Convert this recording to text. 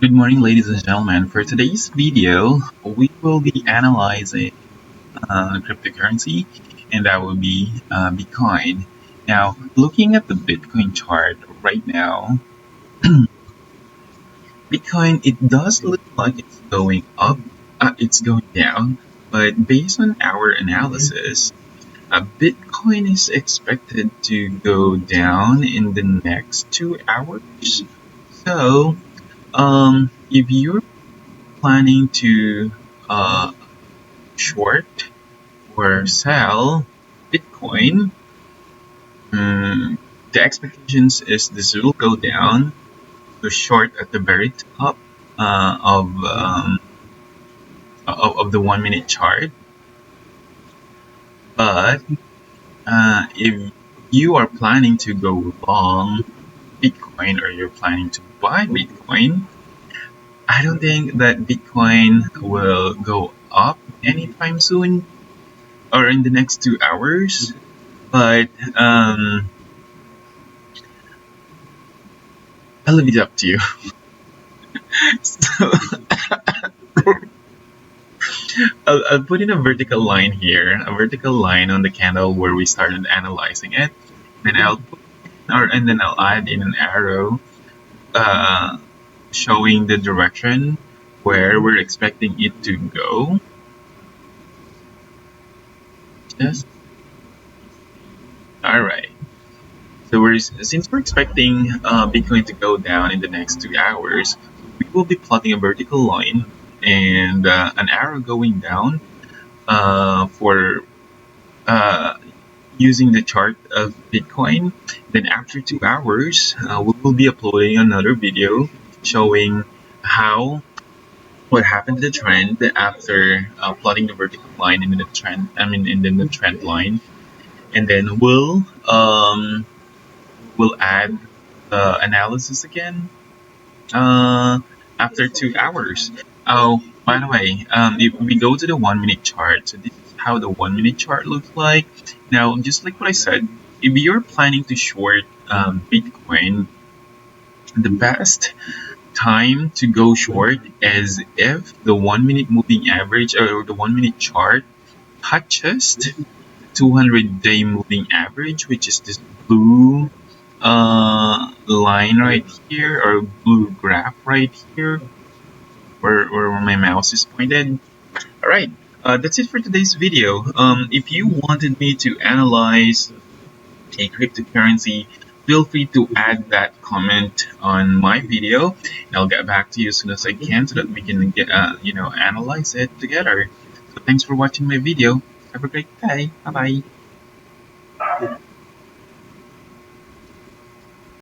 Good morning, ladies and gentlemen. For today's video, we will be analyzing cryptocurrency, and that will be Bitcoin. Now, looking at the Bitcoin chart right now, Bitcoin, it does look like it's going up, it's going down, but based on our analysis, Bitcoin is expected to go down in the next 2 hours. So, if you're planning to uh, short or sell Bitcoin, um, the expectations is this will go down to short at the very top of the 1 minute chart. But if you are planning to go long Bitcoin or you're planning to buy Bitcoin, I don't think that Bitcoin will go up anytime soon or in the next 2 hours. But I'll leave it up to you. So I'll put in a vertical line here, a vertical line on the candle where we started analyzing it. Then I'll add in an arrow uh, showing the direction where we're expecting it to go. Just all right. So since we're expecting Bitcoin to go down in the next 2 hours, we will be plotting a vertical line and an arrow going down for using the chart of Bitcoin. Then after 2 hours, we will be uploading another video showing how what happened to the trend after plotting the vertical line in the trend. And then the trend line, and then we'll add the analysis again after 2 hours. Oh, by the way, if we go to the 1 minute chart, so this is how the 1 minute chart looks like. Now, just like what I said, if you're planning to short Bitcoin, the best time to go short is if the 1 minute moving average or the 1 minute chart touches 200-day moving average, which is this blue line right here, or blue graph right here where my mouse is pointed. Alright, that's it for today's video. If you wanted me to analyze a cryptocurrency, feel free to add that comment on my video, and I'll get back to you as soon as I can so that we can get analyze it together. So thanks for watching my video. Have a great day. Bye bye.